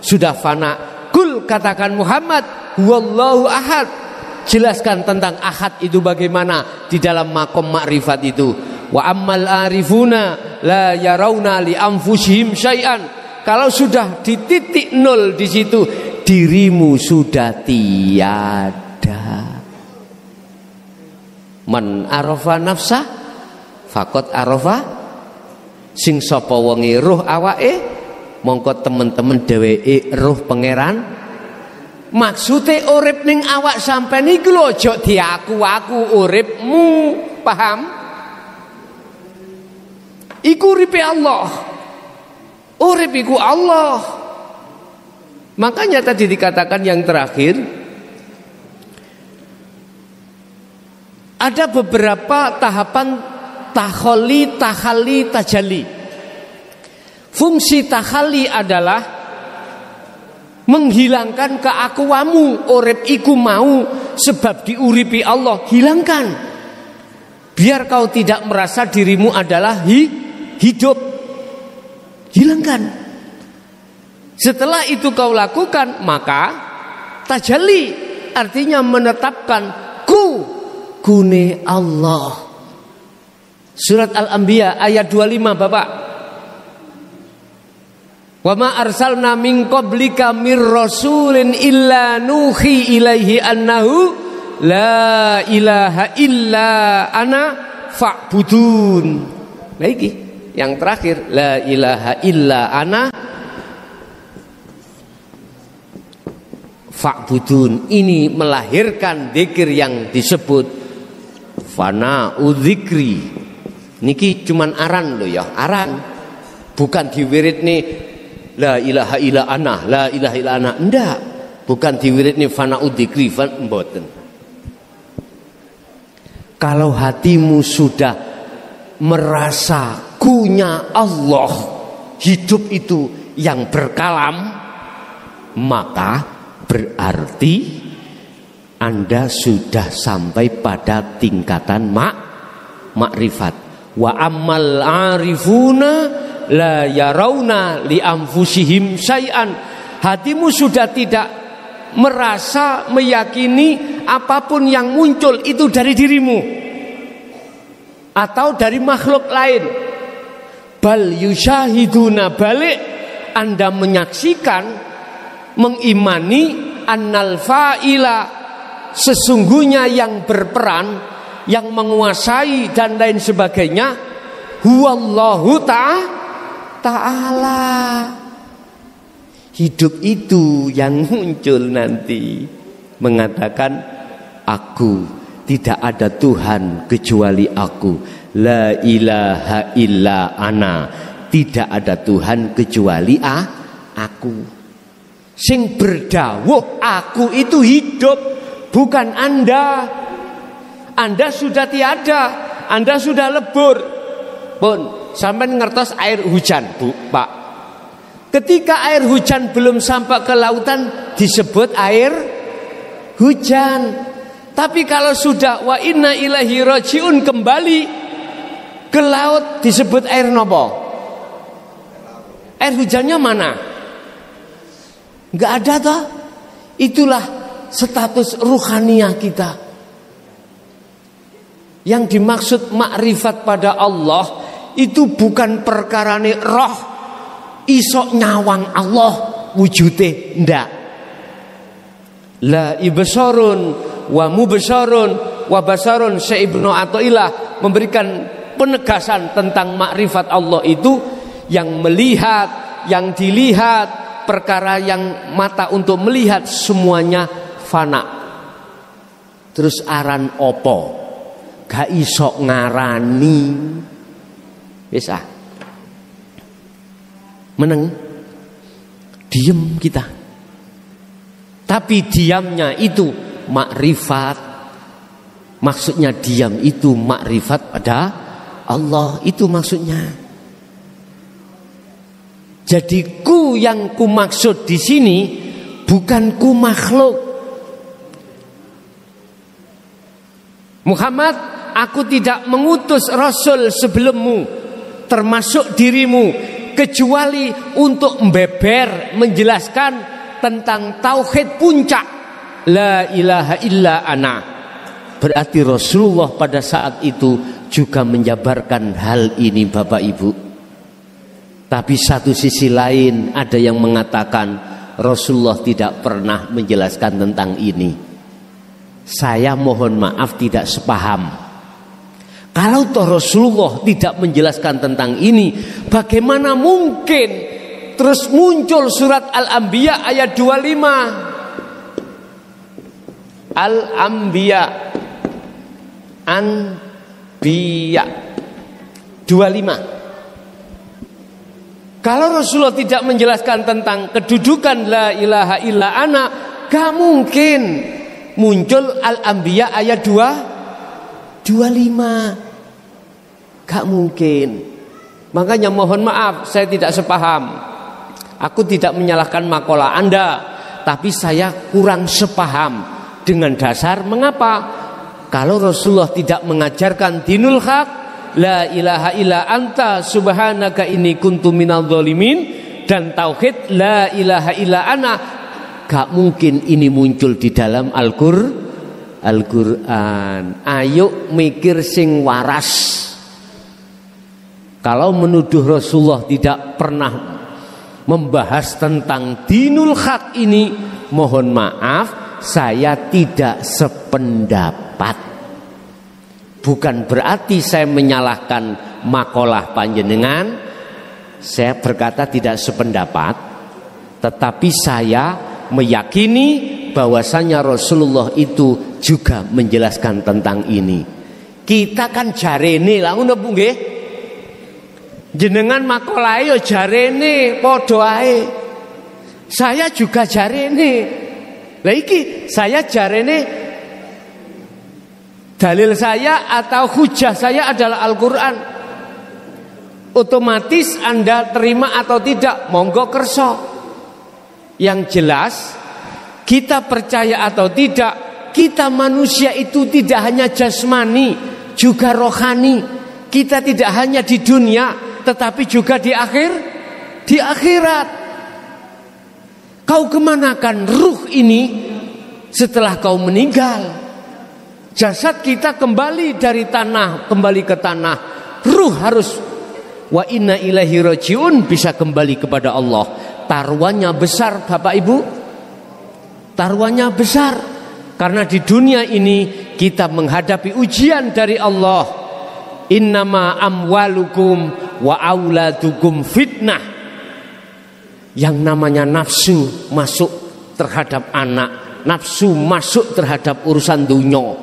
sudah fana. Kul, katakan Muhammad, huwallahu ahad. Jelaskan tentang ahad itu bagaimana di dalam makom makrifat itu. Wa ammal arifuna la yarawna li anfusihim syai'an. Kalau sudah di titik nol di situ, dirimu sudah tiada. Man arafa nafsa faqad arafa. Sing sapa wonge roh awake, mongko temen-temen dheweke roh pangeran. Maksude urip ning awak sampean iki lho, aja diaku-aku uripmu, paham? Iku uripe Allah. Urip iku Allah. Makanya tadi dikatakan yang terakhir, ada beberapa tahapan tahalli, tajalli. Fungsi tahalli adalah menghilangkan keakuanmu, urip iku mau sebab diuripi Allah, hilangkan. Biar kau tidak merasa dirimu adalah hidup. Hilangkan. Setelah itu kau lakukan, maka tajalli artinya menetapkan kune Allah. Surat Al-Anbiya ayat 25 Bapak. Wa ma arsalna min qablika mir rasulin illa nuhi ilaihi annahu la ilaha illa ana fa'budun. Nah iki yang terakhir, la ilaha illa ana fa'budun. Ini melahirkan zikir yang disebut fana udzikri. Niki cuman aran loh ya, aran. Bukan diwirid nih la ilaha illa ana, la ilaha illa ana. Enggak. Bukan diwirid nih fana udzikri, mboten. Kalau hatimu sudah merasa kunya Allah, hidup itu yang berkalam, maka berarti Anda sudah sampai pada tingkatan makrifat. Wa ammal arifuna la yarawna li anfusihim syai'an. Hatimu sudah tidak merasa, meyakini apapun yang muncul itu dari dirimu atau dari makhluk lain. Bal yusyahiduna, balik Anda menyaksikan, mengimani annal fa'ila, sesungguhnya yang berperan yang menguasai dan lain sebagainya, huwallahu ta'ala. Hidup itu yang muncul nanti mengatakan, aku, tidak ada Tuhan kecuali aku, la ilaha illa ana, tidak ada Tuhan kecuali aku. Sing berdawuh aku itu hidup, bukan Anda. Anda sudah tiada, Anda sudah lebur. Pun sampai ngertos air hujan, Bu, Pak. Ketika air hujan belum sampai ke lautan disebut air hujan. Tapi kalau sudah wa inna ilaihi rajiun kembali ke laut disebut air nopo? Air hujannya mana? Enggak ada toh. Itulah status ruhaniah kita. Yang dimaksud makrifat pada Allah itu bukan perkarane roh isok nyawang Allah wujude, ndak. La ibsarun wa mubsarun wa basarun. Syekh Ibnu Athaillah memberikan penegasan tentang makrifat Allah itu yang melihat, yang dilihat, perkara yang mata untuk melihat semuanya fana. Terus aran opo? Gak iso ngarani. Bisa meneng, diem kita. Tapi diamnya itu makrifat. Maksudnya diam itu makrifat pada Allah, itu maksudnya. Jadi ku yang ku maksud di sini bukan ku makhluk. Muhammad, aku tidak mengutus Rasul sebelummu, termasuk dirimu, kecuali untuk membeber, menjelaskan tentang tauhid puncak, la ilaha illa ana. Berarti Rasulullah pada saat itu juga menjabarkan hal ini, Bapak Ibu. Tapi satu sisi lain ada yang mengatakan Rasulullah tidak pernah menjelaskan tentang ini. Saya mohon maaf tidak sepaham. Kalau toh Rasulullah tidak menjelaskan tentang ini, bagaimana mungkin terus muncul surat Al-Anbiya ayat 25. Al-Anbiya, Anbiya 25. Kalau Rasulullah tidak menjelaskan tentang kedudukan la ilaha illa ana, gak mungkin muncul Al-Anbiya ayat 25. Gak mungkin. Makanya mohon maaf saya tidak sepaham. Aku tidak menyalahkan makalah Anda, tapi saya kurang sepaham dengan dasar mengapa kalau Rasulullah tidak mengajarkan dinul haq, la ilaha illa anta subhanaka inni kuntu minadh dhalimin, dan tauhid la ilaha illa ana, gak mungkin ini muncul di dalam Al-Quran. Ayo mikir sing waras. Kalau menuduh Rasulullah tidak pernah membahas tentang dinul haq ini, mohon maaf saya tidak sependapat. Bukan berarti saya menyalahkan makalah panjenengan. Saya berkata tidak sependapat, tetapi saya meyakini bahwasanya Rasulullah itu juga menjelaskan tentang ini. Kita kan jarene lah ngono Bu nggih. Jenengan makalah yo jarene padha ae. Saya juga jarene. Lah iki saya jarene, dalil saya atau hujah saya adalah Al-Quran. Otomatis Anda terima atau tidak, monggo kerso. Yang jelas kita percaya atau tidak, kita manusia itu tidak hanya jasmani, juga rohani. Kita tidak hanya di dunia, tetapi juga di akhirat. Kau kemanakan ruh ini setelah kau meninggal? Jasad kita kembali dari tanah, kembali ke tanah. Ruh harus wa inna ilaihi rajiun, bisa kembali kepada Allah. Taruhannya besar Bapak Ibu. Taruhannya besar. Karena di dunia ini kita menghadapi ujian dari Allah. Innama amwalukum wa auladukum fitnah. Yang namanya nafsu masuk terhadap anak, nafsu masuk terhadap urusan dunia,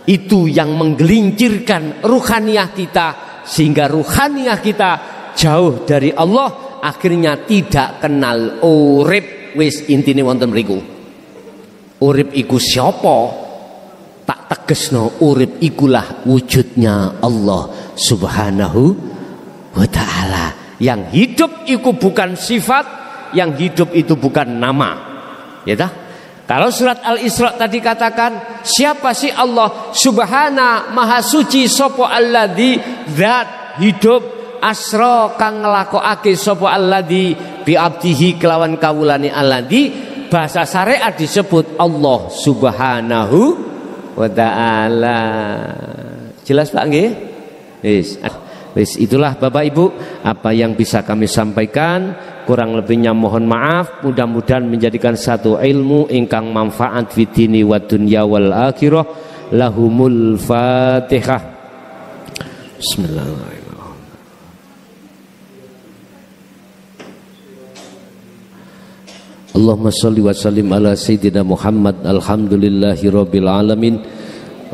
itu yang menggelincirkan ruhaniyah kita, sehingga ruhaniyah kita jauh dari Allah, akhirnya tidak kenal urip. Wis intine wonten mriku. Urip iku siapa? Tak tegesno, urip ikulah wujudnya Allah Subhanahu wa ta'ala. Yang hidup itu bukan sifat, yang hidup itu bukan nama. Ya dah? Kalau surat Al-Isra tadi katakan, siapa sih Allah? Subhana maha suci sapa alladzi zat hidup asra kang nglakokake sapa alladzi bi abdihi kelawan kawulane alladzi. Bahasa syariat disebut Allah Subhanahu wa ta'ala. Jelas Pak nggih? Wis itulah Bapak Ibu apa yang bisa kami sampaikan, kurang lebihnya mohon maaf. Mudah-mudahan menjadikan satu ilmu ingkang manfaat fid dini wad dunya wal akhirah. Lahumul Fatihah. Bismillahirrahmanirrahim. Allahumma salli wa sallim ala sayyidina Muhammad. Alhamdulillahi rabbil alamin.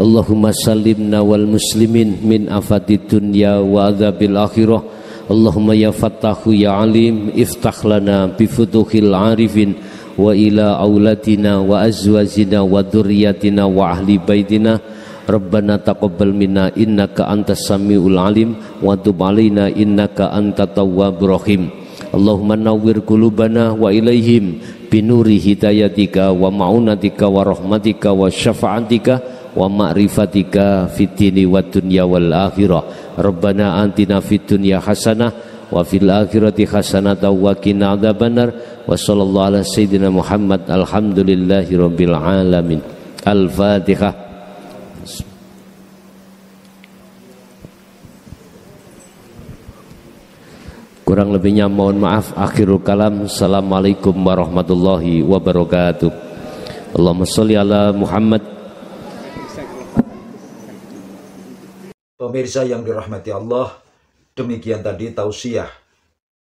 Allahumma sallimna wal muslimin min afatid dunya wa adzabil akhirah. Allahumma ya fattahu ya alim iftah lana bi futuhil arifin wa ila aulatina wa azwajina wa dzurriyyatina wa ahli baitina. Rabbana taqabbal minna innaka antas samiul alim wa tub alaina innaka antat tawwabur rahim. Allahumma nawwir qulubana wa ilaihim binuri hidayatika wa ma'unatika wa rahmatika wa syafa'atika wa ma'rifatika fid dini wad dunya wal akhirah. Rabbana atina fid dunya hasanah wa fil akhirati hasanah wa qina adzabannar. Wa sallallahu ala sayyidina Muhammad. Alhamdulillahi rabbil alamin. Al-Fatihah. Kurang lebihnya mohon maaf. Akhirul kalam. Assalamualaikum warahmatullahi wabarakatuh. Allahumma sholli ala Muhammad. Pemirsa yang dirahmati Allah, demikian tadi tausiah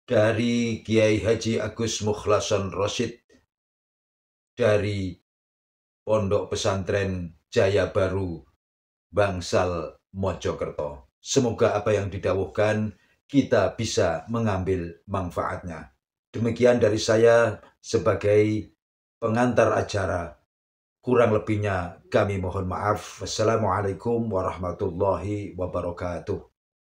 dari Kiai Haji Agus Mukhlason Rosyid dari Pondok Pesantren Jaya Baru Bangsal Mojokerto. Semoga apa yang didawuhkan kita bisa mengambil manfaatnya. Demikian dari saya sebagai pengantar acara. Kurang lebihnya kami mohon maaf. Wassalamualaikum warahmatullahi wabarakatuh.